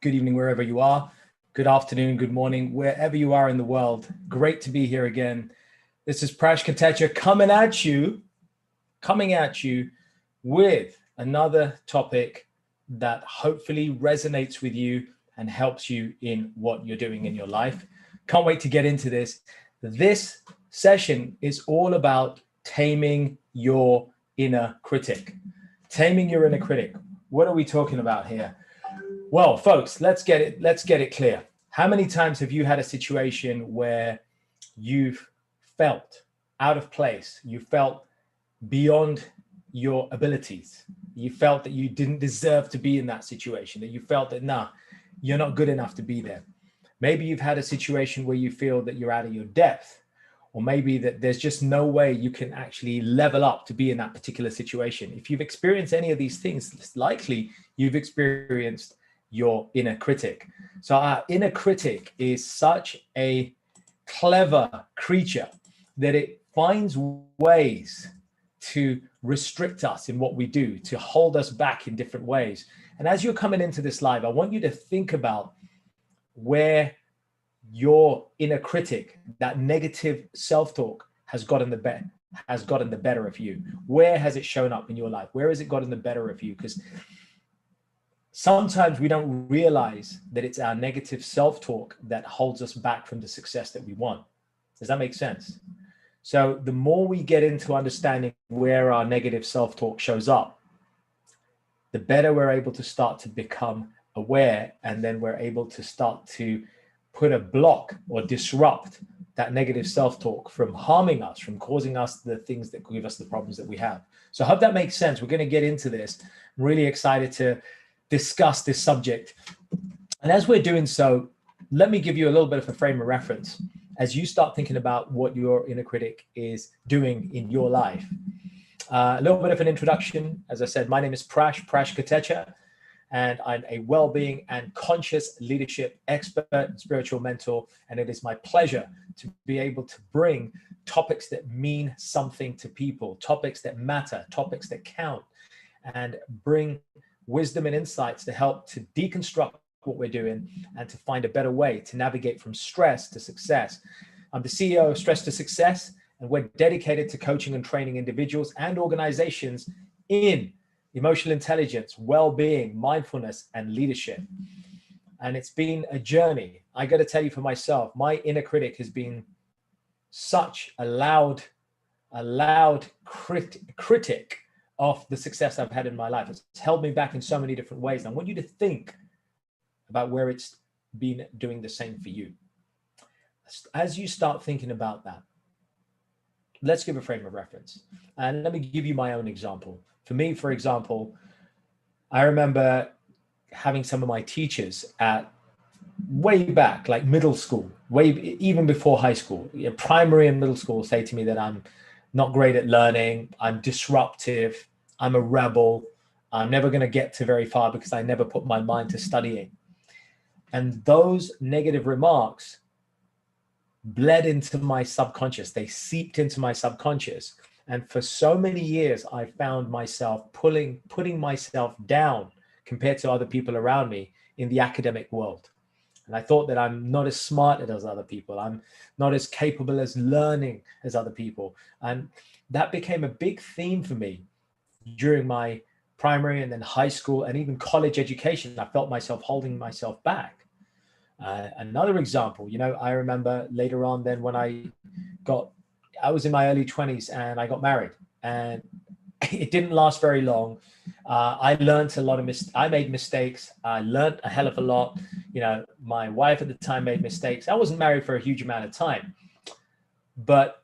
good evening, wherever you are. Good afternoon, good morning, wherever you are in the world. Great to be here again. This is Prash coming at you with another topic that hopefully resonates with you and helps you in what you're doing in your life. Can't wait to get into this. This session is all about taming your inner critic. Taming your inner critic. What are we talking about here? Well, folks, let's get it clear. How many times have you had a situation where you've felt out of place? You felt beyond your abilities. You felt that you didn't deserve to be in that situation, that you felt that, nah, you're not good enough to be there. Maybe you've had a situation where you feel that you're out of your depth, or maybe that there's just no way you can actually level up to be in that particular situation. If you've experienced any of these things, it's likely you've experienced your inner critic. So our inner critic is such a clever creature that it finds ways to restrict us in what we do, to hold us back in different ways. And as you're coming into this live, I want you to think about where your inner critic, that negative self-talk, has gotten the better of you. Where has it shown up in your life? Where has it gotten the better of you? Because sometimes we don't realize that it's our negative self-talk that holds us back from the success that we want. Does that make sense? So the more we get into understanding where our negative self-talk shows up, the better we're able to start to become aware, and then we're able to start to put a block or disrupt that negative self-talk from harming us, from causing us the things that give us the problems that we have. So I hope that makes sense. We're going to get into this. I'm really excited to discuss this subject. And as we're doing so, let me give you a little bit of a frame of reference as you start thinking about what your inner critic is doing in your life. A little bit of an introduction. As I said, my name is Prash Katecha, and I'm a well-being and conscious leadership expert and spiritual mentor. And it is my pleasure to be able to bring topics that mean something to people, topics that matter, topics that count, and bring wisdom and insights to help to deconstruct what we're doing and to find a better way to navigate from stress to success. I'm the CEO of Stress to Success, and we're dedicated to coaching and training individuals and organizations in emotional intelligence, well-being, mindfulness, and leadership. And it's been a journey. I got to tell you for myself, my inner critic has been such a loud critic of the success I've had in my life. It's held me back in so many different ways. And I want you to think about where it's been doing the same for you. As you start thinking about that, let's give a frame of reference. And let me give you my own example. For me, for example, I remember having some of my teachers at way back, like middle school, even before high school, primary and middle school, say to me that I'm not great at learning, I'm disruptive, I'm a rebel, I'm never going to get to very far because I never put my mind to studying. And those negative remarks bled into my subconscious. They seeped into my subconscious. And for so many years, I found myself putting myself down compared to other people around me in the academic world. And I thought that I'm not as smart as other people. I'm not as capable as learning as other people. And that became a big theme for me during my primary and then high school and even college education. I felt myself holding myself back. Another example, I remember later on then when I was in my early 20s and I got married, and it didn't last very long. I learned a lot of I made mistakes. I learned a hell of a lot. My wife at the time made mistakes. I wasn't married for a huge amount of time, but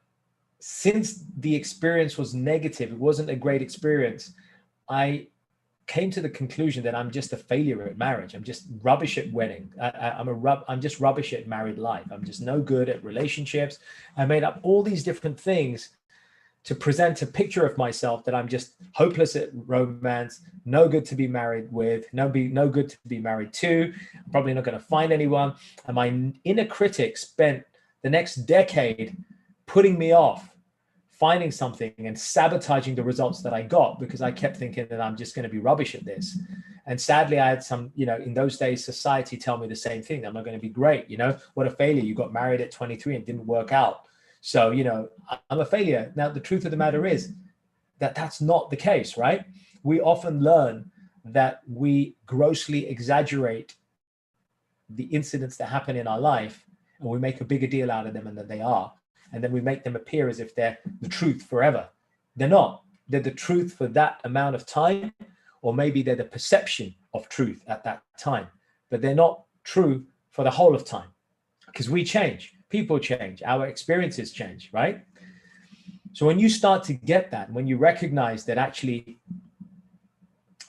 since the experience was negative, it wasn't a great experience, I came to the conclusion that I'm just a failure at marriage. I'm just rubbish at wedding. I'm just rubbish at married life. I'm just no good at relationships. I made up all these different things to present a picture of myself that I'm just hopeless at romance, no good to be married with, no good to be married to. I'm probably not going to find anyone. And my inner critic spent the next decade putting me off finding something and sabotaging the results that I got because I kept thinking that I'm just going to be rubbish at this. And sadly, I had some, in those days, society tell me the same thing. I'm not going to be great. What a failure. You got married at 23 and didn't work out. So, I'm a failure. Now, the truth of the matter is that that's not the case, right? We often learn that we grossly exaggerate the incidents that happen in our life, and we make a bigger deal out of them than they are. And then we make them appear as if they're the truth forever. They're not. They're the truth for that amount of time, or maybe they're the perception of truth at that time, but they're not true for the whole of time, because we change, people change, our experiences change, right? So when you start to get that, when you recognize that actually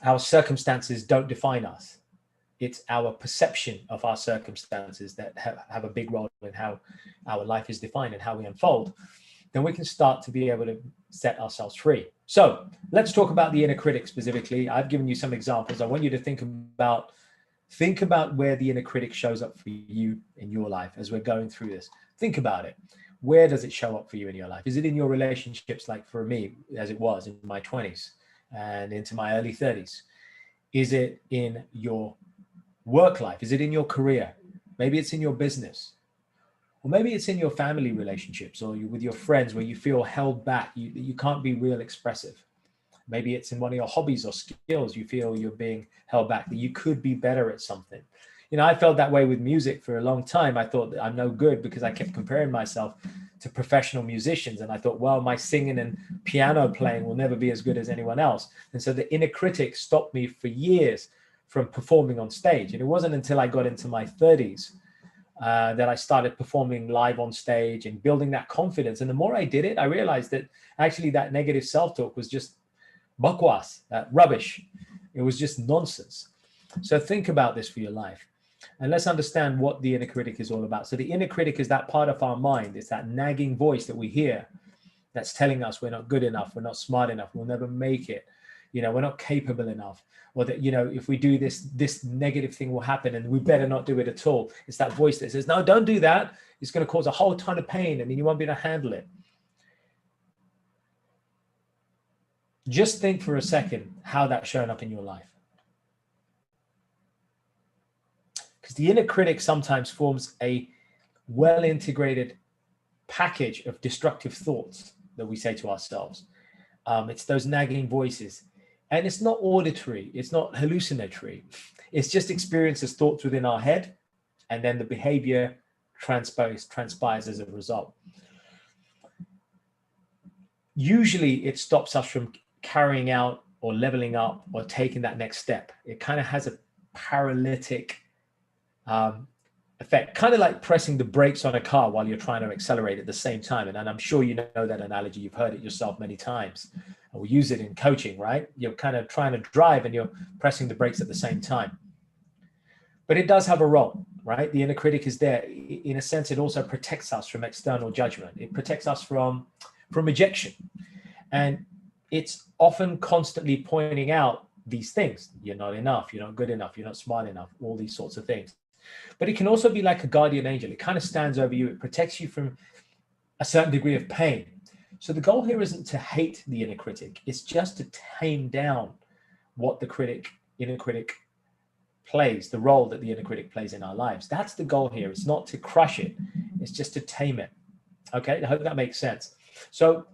our circumstances don't define us, it's our perception of our circumstances that have a big role in how our life is defined and how we unfold, then we can start to be able to set ourselves free. So let's talk about the inner critic specifically. I've given you some examples. I want you to think about where the inner critic shows up for you in your life as we're going through this. Think about it. Where does it show up for you in your life? Is it in your relationships, like for me, as it was in my 20s and into my early 30s? Is it in your work life? Is it in your career? Maybe it's in your business. Or maybe it's in your family relationships, or with your friends, where you feel held back. You can't be real expressive. Maybe it's in one of your hobbies or skills. You feel you're being held back, that you could be better at something. I felt that way with music for a long time. I thought that I'm no good because I kept comparing myself to professional musicians. And I thought, well, my singing and piano playing will never be as good as anyone else. And so the inner critic stopped me for years from performing on stage. And it wasn't until I got into my 30s that I started performing live on stage and building that confidence. And the more I did it, I realized that actually that negative self-talk was just bakwas, rubbish. It was just nonsense. So think about this for your life. And let's understand what the inner critic is all about. So the inner critic is that part of our mind. It's that nagging voice that we hear that's telling us we're not good enough, we're not smart enough, we'll never make it, we're not capable enough, or that, if we do this negative thing will happen and we better not do it at all. It's that voice that says, no, don't do that. It's going to cause a whole ton of pain and then you won't be able to handle it. Just think for a second how that's showing up in your life. Because the inner critic sometimes forms a well-integrated package of destructive thoughts that we say to ourselves. It's those nagging voices. And it's not auditory. It's not hallucinatory. It's just experiences, thoughts within our head. And then the behavior transpires as a result. Usually it stops us from carrying out or leveling up or taking that next step. It kind of has a paralytic effect, kind of like pressing the brakes on a car while you're trying to accelerate at the same time. And I'm sure you know that analogy. You've heard it yourself many times. We use it in coaching, right? You're kind of trying to drive and you're pressing the brakes at the same time. But it does have a role, right? The inner critic is there. In a sense, it also protects us from external judgment. It protects us from rejection. And it's often constantly pointing out these things. You're not enough. You're not good enough. You're not smart enough. All these sorts of things. But it can also be like a guardian angel. It kind of stands over you. It protects you from a certain degree of pain. So the goal here isn't to hate the inner critic. It's just to tame down what the inner critic plays, the role that the inner critic plays in our lives. That's the goal here. It's not to crush it. It's just to tame it. Okay, I hope that makes sense. So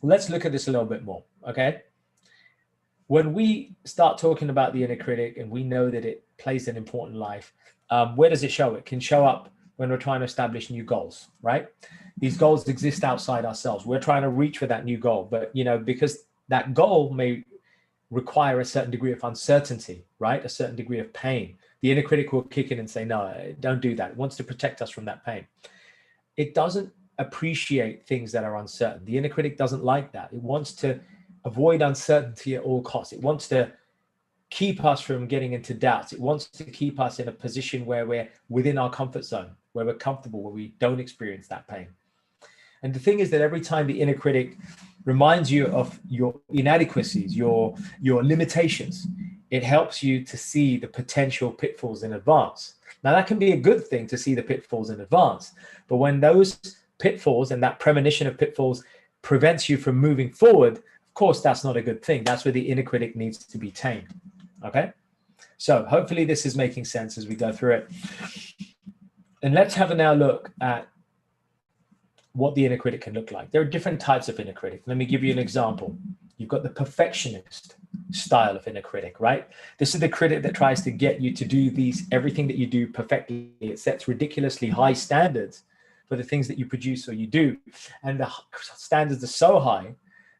let's look at this a little bit more, okay? When we start talking about the inner critic and we know that it plays an important life, where does it show? It can show up when we're trying to establish new goals, right? These goals exist outside ourselves. We're trying to reach for that new goal, but because that goal may require a certain degree of uncertainty, right? A certain degree of pain. The inner critic will kick in and say, no, don't do that. It wants to protect us from that pain. It doesn't appreciate things that are uncertain. The inner critic doesn't like that. It wants to avoid uncertainty at all costs. It wants to keep us from getting into doubts. It wants to keep us in a position where we're within our comfort zone, where we're comfortable, where we don't experience that pain. And the thing is that every time the inner critic reminds you of your inadequacies, your limitations, it helps you to see the potential pitfalls in advance. Now, that can be a good thing to see the pitfalls in advance, but when those pitfalls and that premonition of pitfalls prevents you from moving forward, of course, that's not a good thing. That's where the inner critic needs to be tamed. Okay. So hopefully this is making sense as we go through it. And let's have a now look at what the inner critic can look like. There are different types of inner critic. Let me give you an example. You've got the perfectionist style of inner critic, right? This is the critic that tries to get you to do everything that you do perfectly. It sets ridiculously high standards for the things that you produce or you do. And the standards are so high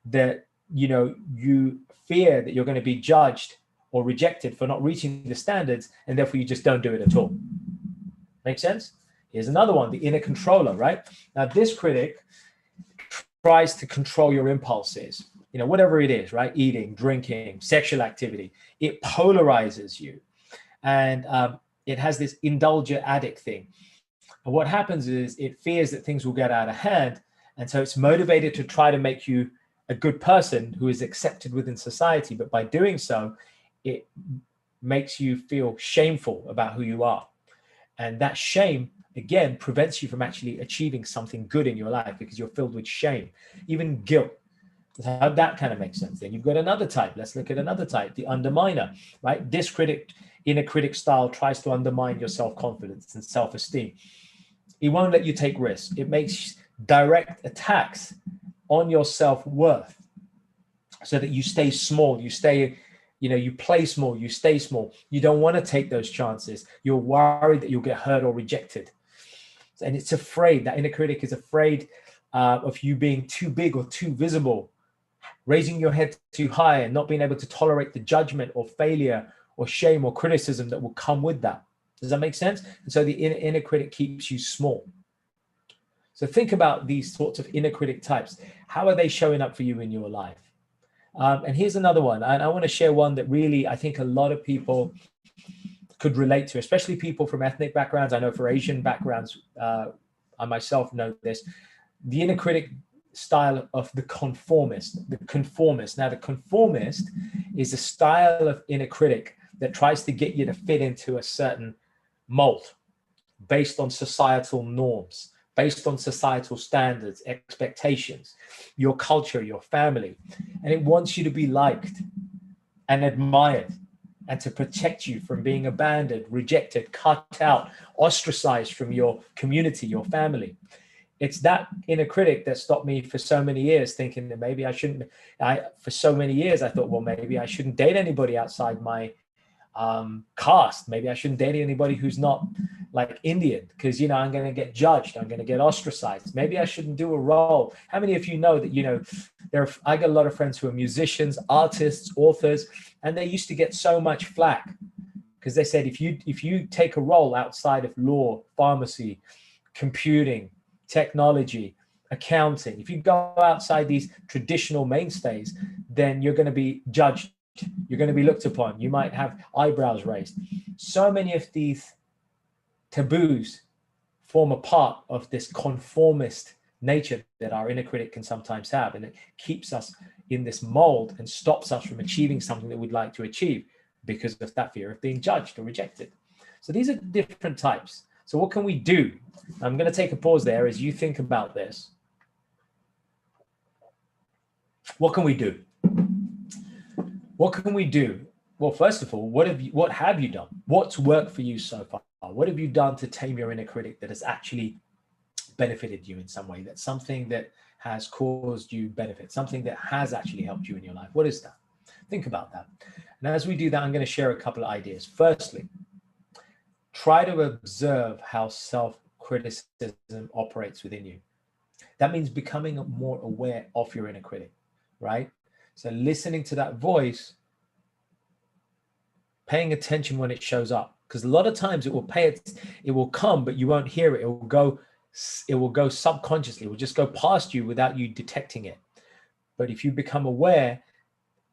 that, you fear that you're going to be judged or rejected for not reaching the standards, and therefore you just don't do it at all. Make sense? Here's another one, the inner controller, right? Now, this critic tries to control your impulses, whatever it is, right? Eating, drinking, sexual activity. It polarizes you. And it has this indulger addict thing. And what happens is it fears that things will get out of hand. And so it's motivated to try to make you a good person who is accepted within society. But by doing so, it makes you feel shameful about who you are. And that shame, again, prevents you from actually achieving something good in your life because you're filled with shame, even guilt. How that kind of makes sense. Then you've got another type. Let's look at another type, the underminer, right? This critic, inner critic style, tries to undermine your self-confidence and self-esteem. It won't let you take risks. It makes direct attacks on your self-worth so that you stay small, you play small, you stay small. You don't want to take those chances. You're worried that you'll get hurt or rejected. And it's afraid, that inner critic is afraid of you being too big or too visible, raising your head too high and not being able to tolerate the judgment or failure or shame or criticism that will come with that. Does that make sense? And so the inner critic keeps you small. So think about these sorts of inner critic types. How are they showing up for you in your life? And here's another one. And I want to share one that really, I think a lot of people could relate to, especially people from ethnic backgrounds. I know for Asian backgrounds, I myself know this. The inner critic style of the conformist. Now, the conformist is a style of inner critic that tries to get you to fit into a certain mold based on societal norms, based on societal standards, expectations, your culture, your family. And it wants you to be liked and admired and to protect you from being abandoned, rejected, cut out, ostracized from your community, your family. It's that inner critic that stopped me for so many years thinking that maybe I shouldn't. For so many years, I thought, well, maybe I shouldn't date anybody outside my caste. Maybe I shouldn't date anybody who's not like Indian because, I'm going to get judged. I'm going to get ostracized. Maybe I shouldn't do a role. How many of you know that, I got a lot of friends who are musicians, artists, authors, and they used to get so much flack because they said, if you take a role outside of law, pharmacy, computing, technology, accounting, if you go outside these traditional mainstays, then you're going to be judged. You're going to be looked upon. You might have eyebrows raised. So many of these taboos form a part of this conformist nature that our inner critic can sometimes have. And it keeps us in this mold and stops us from achieving something that we'd like to achieve because of that fear of being judged or rejected. So these are different types. So what can we do? I'm going to take a pause there as you think about this. What can we do? What can we do? Well, first of all, what have you done? What's worked for you so far? What have you done to tame your inner critic that has actually benefited you in some way? That's something that has caused you benefit, something that has actually helped you in your life. What is that? Think about that. And as we do that, I'm going to share a couple of ideas. Firstly, try to observe how self-criticism operates within you. That means becoming more aware of your inner critic, right? So listening to that voice, paying attention when it shows up, because a lot of times it will come, but you won't hear it. It will go subconsciously. It will just go past you without you detecting it. But if you become aware,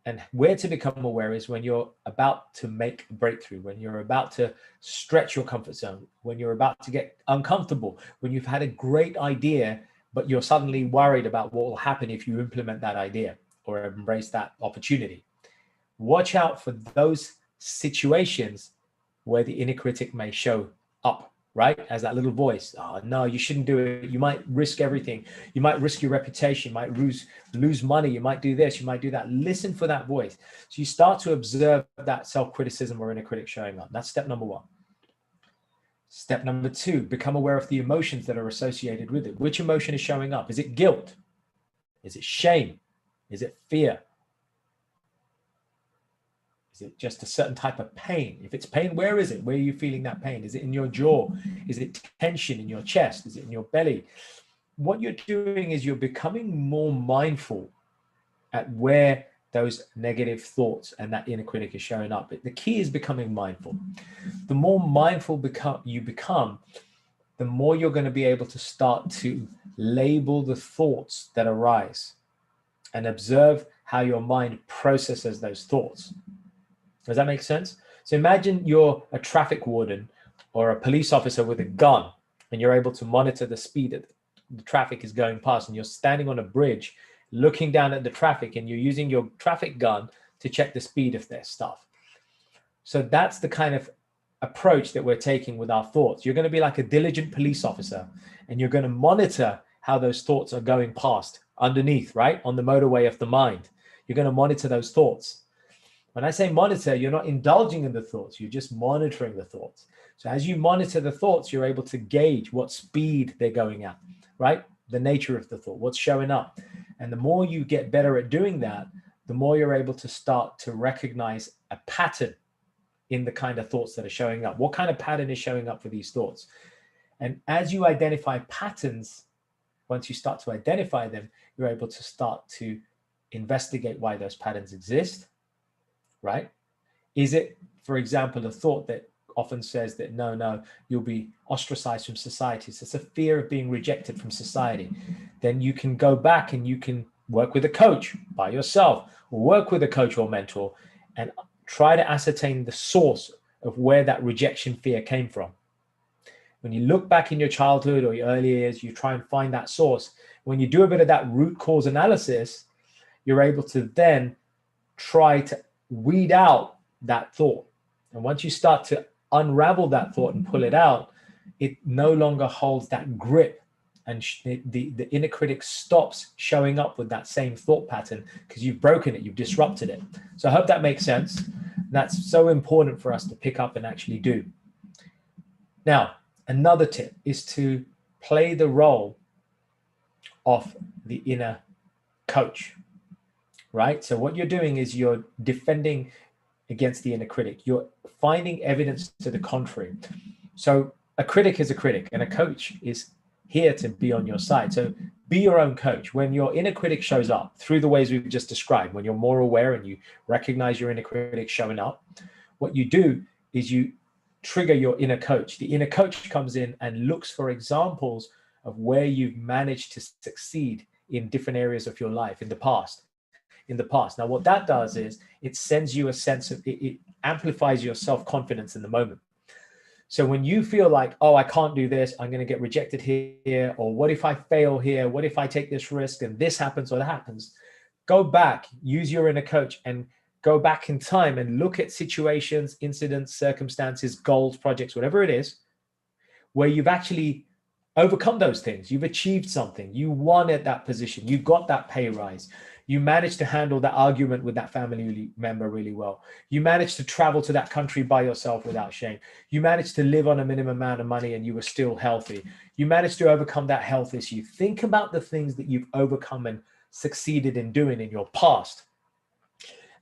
and where to become aware is when you're about to make a breakthrough, when you're about to stretch your comfort zone, when you're about to get uncomfortable, when you've had a great idea, but you're suddenly worried about what will happen if you implement that idea or embrace that opportunity. Watch out for those situations where the inner critic may show up right? As that little voice. Oh, no, you shouldn't do it. You might risk everything. You might risk your reputation. You might lose money. You might do this. You might do that. Listen for that voice. So you start to observe that self-criticism or inner critic showing up. That's step number one. Step number two, become aware of the emotions that are associated with it. Which emotion is showing up? Is it guilt? Is it shame? Is it fear? Is it just a certain type of pain? If it's pain, where is it? Where are you feeling that pain? Is it in your jaw? Is it tension in your chest? Is it in your belly? What you're doing is you're becoming more mindful at where those negative thoughts and that inner critic is showing up. The key is becoming mindful. The more mindful you become, the more you're going to be able to start to label the thoughts that arise and observe how your mind processes those thoughts. Does that make sense? So imagine you're a traffic warden or a police officer with a gun, and you're able to monitor the speed that the traffic is going past, and you're standing on a bridge looking down at the traffic, and you're using your traffic gun to check the speed of their stuff. So that's the kind of approach that we're taking with our thoughts. You're going to be like a diligent police officer, and you're going to monitor how those thoughts are going past underneath, right? On the motorway of the mind. You're going to monitor those thoughts. When I say monitor, you're not indulging in the thoughts, you're just monitoring the thoughts. So as you monitor the thoughts, you're able to gauge what speed they're going at, right? The nature of the thought, what's showing up. And the more you get better at doing that, the more you're able to start to recognize a pattern in the kind of thoughts that are showing up. What kind of pattern is showing up for these thoughts? And as you identify patterns, once you start to identify them, you're able to start to investigate why those patterns exist. Right? Is it, for example, a thought that often says that, no, you'll be ostracized from society. So it's a fear of being rejected from society. Then you can go back and you can work with a coach by yourself, or work with a coach or mentor and try to ascertain the source of where that rejection fear came from. When you look back in your childhood or your early years, you try and find that source. When you do a bit of that root cause analysis, you're able to then try to weed out that thought. And once you start to unravel that thought and pull it out, it no longer holds that grip, and the inner critic stops showing up with that same thought pattern because you've broken it, you've disrupted it. So I hope that makes sense. That's so important for us to pick up and actually do. Now, another tip is to play the role of the inner coach. Right? So what you're doing is you're defending against the inner critic. You're finding evidence to the contrary. So a critic is a critic, and a coach is here to be on your side. So be your own coach. When your inner critic shows up through the ways we've just described, when you're more aware and you recognize your inner critic showing up, what you do is you trigger your inner coach. The inner coach comes in and looks for examples of where you've managed to succeed in different areas of your life in the past. Now, what that does is it sends you a sense of, it amplifies your self-confidence in the moment. So when you feel like, oh, I can't do this, I'm going to get rejected here, or what if I fail here? What if I take this risk and this happens or that happens? Go back, use your inner coach and go back in time and look at situations, incidents, circumstances, goals, projects, whatever it is, where you've actually overcome those things. You've achieved something. You won at that position. You got that pay rise. You managed to handle that argument with that family member really well. You managed to travel to that country by yourself without shame. You managed to live on a minimum amount of money and you were still healthy. You managed to overcome that health issue. Think about the things that you've overcome and succeeded in doing in your past,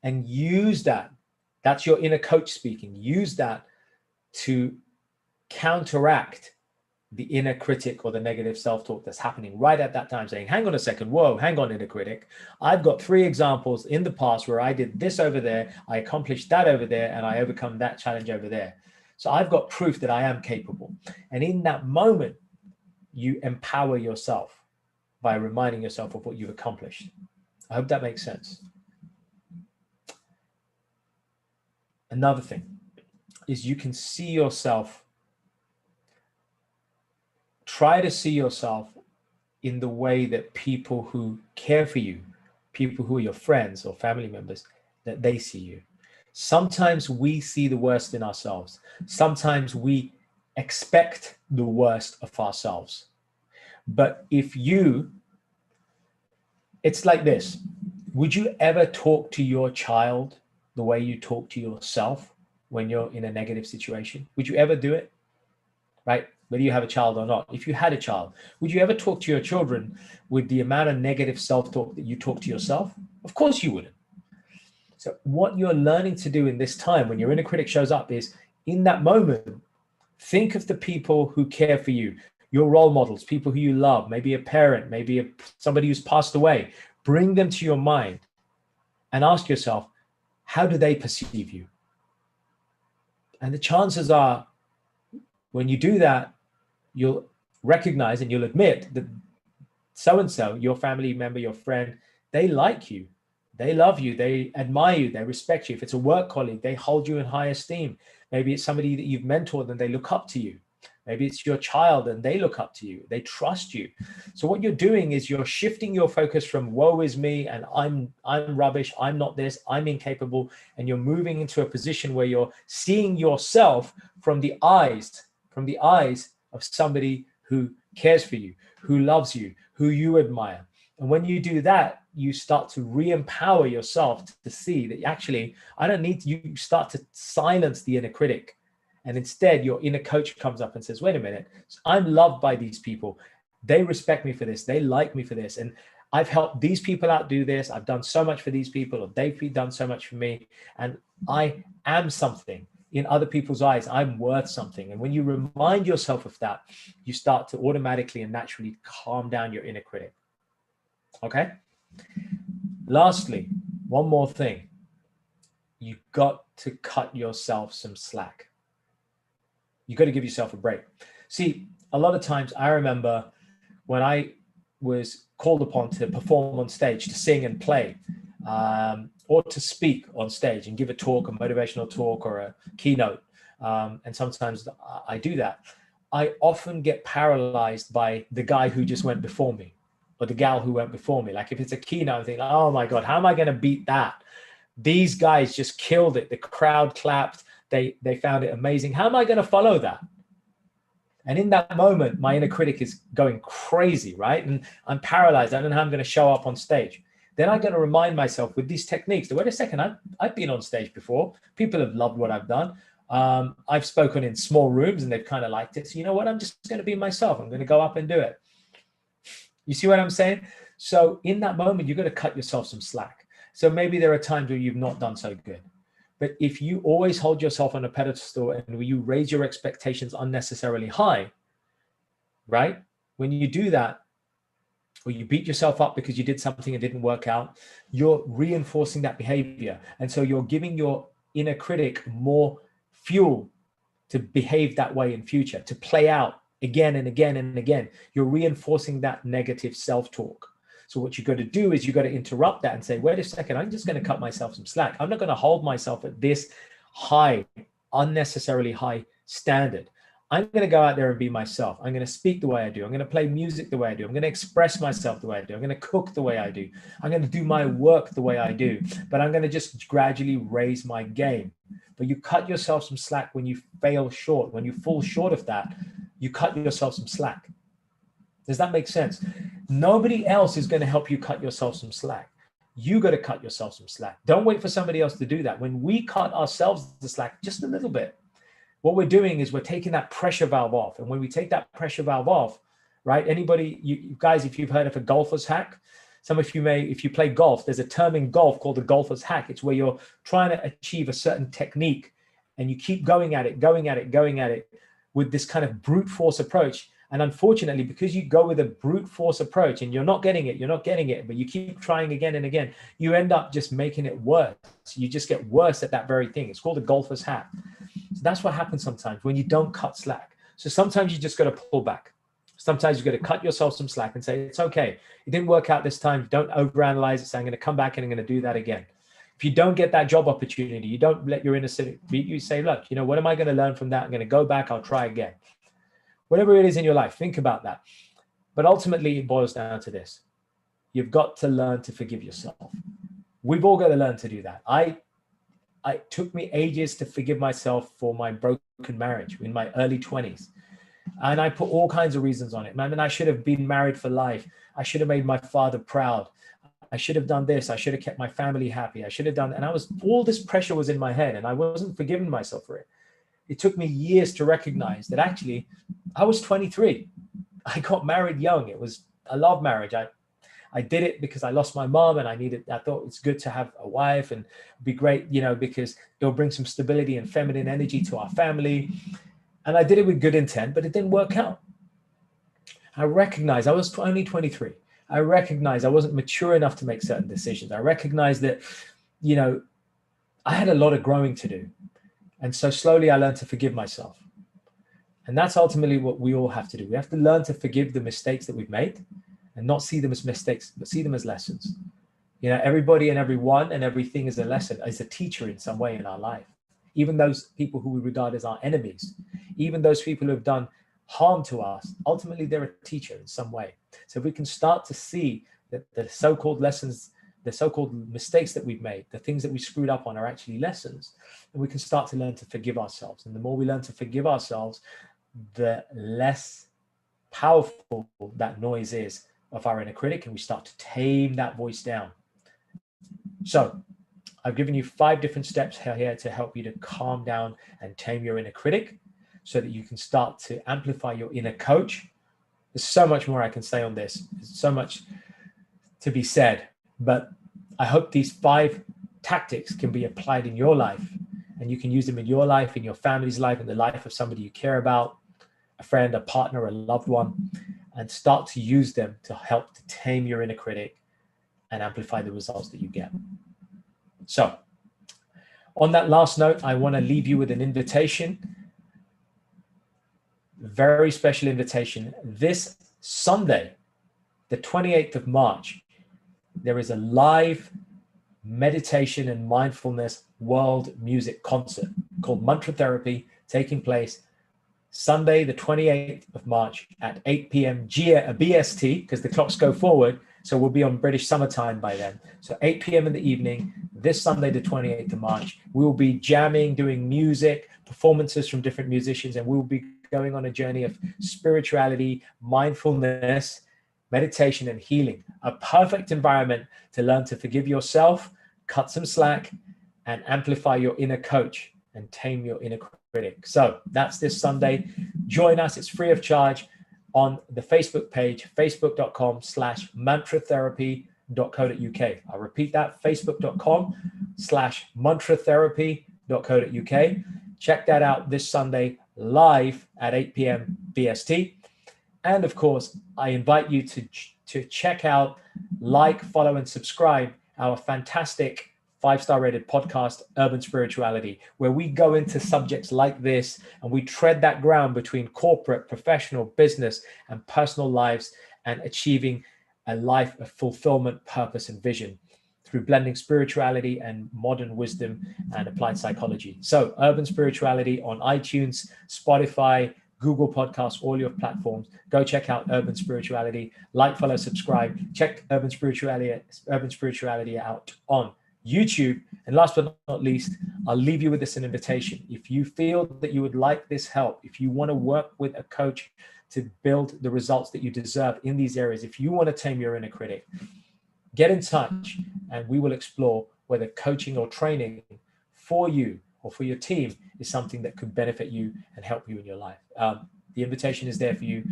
and use that. That's your inner coach speaking. Use that to counteract the inner critic or the negative self-talk that's happening right at that time, saying, hang on a second, whoa, hang on, inner critic. I've got 3 examples in the past where I did this over there, I accomplished that over there, and I overcome that challenge over there. So I've got proof that I am capable. And in that moment, you empower yourself by reminding yourself of what you've accomplished. I hope that makes sense. Another thing is you can see yourself, try to see yourself in the way that people who care for you, people who are your friends or family members, that they see you. Sometimes we see the worst in ourselves. Sometimes we expect the worst of ourselves. But it's like this. Would you ever talk to your child the way you talk to yourself when you're in a negative situation? Would you ever do it? Right? Whether you have a child or not. If you had a child, would you ever talk to your children with the amount of negative self-talk that you talk to yourself? Of course you wouldn't. So what you're learning to do in this time when your inner critic shows up is, in that moment, think of the people who care for you, your role models, people who you love, maybe a parent, maybe somebody who's passed away. Bring them to your mind and ask yourself, how do they perceive you? And the chances are, when you do that, you'll recognize and you'll admit that so-and-so, your family member, your friend, they like you. They love you. They admire you. They respect you. If it's a work colleague, they hold you in high esteem. Maybe it's somebody that you've mentored and they look up to you. Maybe it's your child and they look up to you. They trust you. So what you're doing is you're shifting your focus from woe is me and I'm rubbish, I'm not this, I'm incapable, and you're moving into a position where you're seeing yourself from the eyes of somebody who cares for you, who loves you, who you admire. And when you do that, you start to re-empower yourself to see that actually, you start to silence the inner critic. And instead, your inner coach comes up and says, wait a minute, I'm loved by these people. They respect me for this. They like me for this. And I've helped these people out do this. I've done so much for these people, or they've done so much for me. And I am something in other people's eyes. I'm worth something. And when you remind yourself of that, you start to automatically and naturally calm down your inner critic. Okay? Lastly, one more thing. You've got to cut yourself some slack. You got to give yourself a break. See, a lot of times I remember when I was called upon to perform on stage, to sing and play, or to speak on stage and give a talk, a motivational talk or a keynote. And sometimes I do that. I often get paralyzed by the guy who just went before me or the gal who went before me. Like if it's a keynote, I'm thinking, oh my God, how am I going to beat that? These guys just killed it. The crowd clapped. They found it amazing. How am I going to follow that? And in that moment, my inner critic is going crazy, right? And I'm paralyzed. I don't know how I'm going to show up on stage. Then I'm going to remind myself with these techniques that, wait a second, I've been on stage before. People have loved what I've done. I've spoken in small rooms and they've kind of liked it. So you know what? I'm just going to be myself. I'm going to go up and do it. You see what I'm saying? So in that moment, you've got to cut yourself some slack. So maybe there are times where you've not done so good. But if you always hold yourself on a pedestal and you raise your expectations unnecessarily high, right? When you do that, or you beat yourself up because you did something and didn't work out, you're reinforcing that behavior. And so you're giving your inner critic more fuel to behave that way in future, to play out again and again and again. You're reinforcing that negative self-talk. So what you've got to do is you've got to interrupt that and say, wait a second, I'm just going to cut myself some slack. I'm not going to hold myself at this high, unnecessarily high standard. I'm going to go out there and be myself. I'm going to speak the way I do. I'm going to play music the way I do. I'm going to express myself the way I do. I'm going to cook the way I do. I'm going to do my work the way I do. But I'm going to just gradually raise my game. But you cut yourself some slack when you fail short. When you fall short of that, you cut yourself some slack. Does that make sense? Nobody else is going to help you cut yourself some slack. You got to cut yourself some slack. Don't wait for somebody else to do that. When we cut ourselves the slack just a little bit, what we're doing is we're taking that pressure valve off. And when we take that pressure valve off, right? Anybody, you guys, if you've heard of a golfer's hack, some of you may, if you play golf, there's a term in golf called the golfer's hack. It's where you're trying to achieve a certain technique and you keep going at it with this kind of brute force approach. And unfortunately, because you go with a brute force approach and you're not getting it, but you keep trying again and again, you end up just making it worse. You just get worse at that very thing. It's called a golfer's hack. So that's what happens sometimes when you don't cut slack. So sometimes you just got to pull back. Sometimes you got to cut yourself some slack and say, it's okay. It didn't work out this time. Don't overanalyze it. Say, I'm going to come back and I'm going to do that again. If you don't get that job opportunity, you don't let your inner critic beat you. Say, look, you know, what am I going to learn from that? I'm going to go back. I'll try again. Whatever it is in your life, think about that. But ultimately, it boils down to this. You've got to learn to forgive yourself. We've all got to learn to do that. It took me ages to forgive myself for my broken marriage in my early 20s. And I put all kinds of reasons on it. Man, I should have been married for life. I should have made my father proud. I should have done this. I should have kept my family happy. I should have done, and all this pressure was in my head, and I wasn't forgiving myself for it. It took me years to recognize that actually I was 23. I got married young. I love marriage. I did it because I lost my mom and I thought it's good to have a wife and be great, because it'll bring some stability and feminine energy to our family. And I did it with good intent, but it didn't work out. I recognized I was only 23. I recognized I wasn't mature enough to make certain decisions. I recognized that, I had a lot of growing to do. And so slowly I learned to forgive myself. And that's ultimately what we all have to do. We have to learn to forgive the mistakes that we've made and not see them as mistakes, but see them as lessons. Everybody and everyone and everything is a lesson, is a teacher in some way in our life. Even those people who we regard as our enemies, even those people who have done harm to us, ultimately they're a teacher in some way. So if we can start to see that the so-called lessons, the so-called mistakes that we've made, the things that we screwed up on are actually lessons, and we can start to learn to forgive ourselves. And the more we learn to forgive ourselves, the less powerful that noise is of our inner critic, and we start to tame that voice down. So I've given you 5 different steps here to help you to calm down and tame your inner critic so that you can start to amplify your inner coach. There's so much more I can say on this. There's so much to be said, but I hope these 5 tactics can be applied in your life, and you can use them in your life, in your family's life, in the life of somebody you care about, a friend, a partner, a loved one, and start to use them to help to tame your inner critic and amplify the results that you get. So on that last note, I want to leave you with an invitation, very special invitation. This Sunday, the 28th of March, there is a live meditation and mindfulness world music concert called Mantra Therapy, taking place Sunday, the 28th of March at 8 p.m. BST, because the clocks go forward. So we'll be on British summertime by then. So 8 p.m. in the evening, this Sunday, the 28th of March, we will be jamming, doing music, performances from different musicians, and we will be going on a journey of spirituality, mindfulness, meditation, and healing. A perfect environment to learn to forgive yourself, cut some slack, and amplify your inner coach and tame your inner critic. So that's this Sunday. Join us. It's free of charge on the Facebook page, facebook.com/mantratherapy.co.uk. I'll repeat that, facebook.com/mantratherapy.co.uk. Check that out this Sunday live at 8 p.m. BST. And of course, I invite you to check out, like, follow, and subscribe our fantastic 5-star rated podcast, Urban Spirituality, where we go into subjects like this and we tread that ground between corporate, professional, business, and personal lives, and achieving a life of fulfillment, purpose, and vision through blending spirituality and modern wisdom and applied psychology. So Urban Spirituality on iTunes, Spotify, Google Podcasts, all your platforms. Go check out Urban Spirituality. Like, follow, subscribe. Check Urban Spirituality out on YouTube. And last but not least, I'll leave you with this an invitation. If you feel that you would like this help, if you want to work with a coach to build the results that you deserve in these areas, if you want to tame your inner critic, get in touch and we will explore whether coaching or training for you or for your team is something that could benefit you and help you in your life. The invitation is there for you.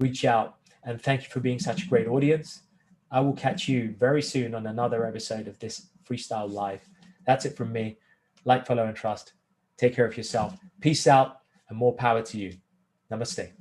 Reach out, and thank you for being such a great audience. I will catch you very soon on another episode of this Freestyle Live. That's it from me. Like, follow, and trust. Take care of yourself. Peace out and more power to you. Namaste.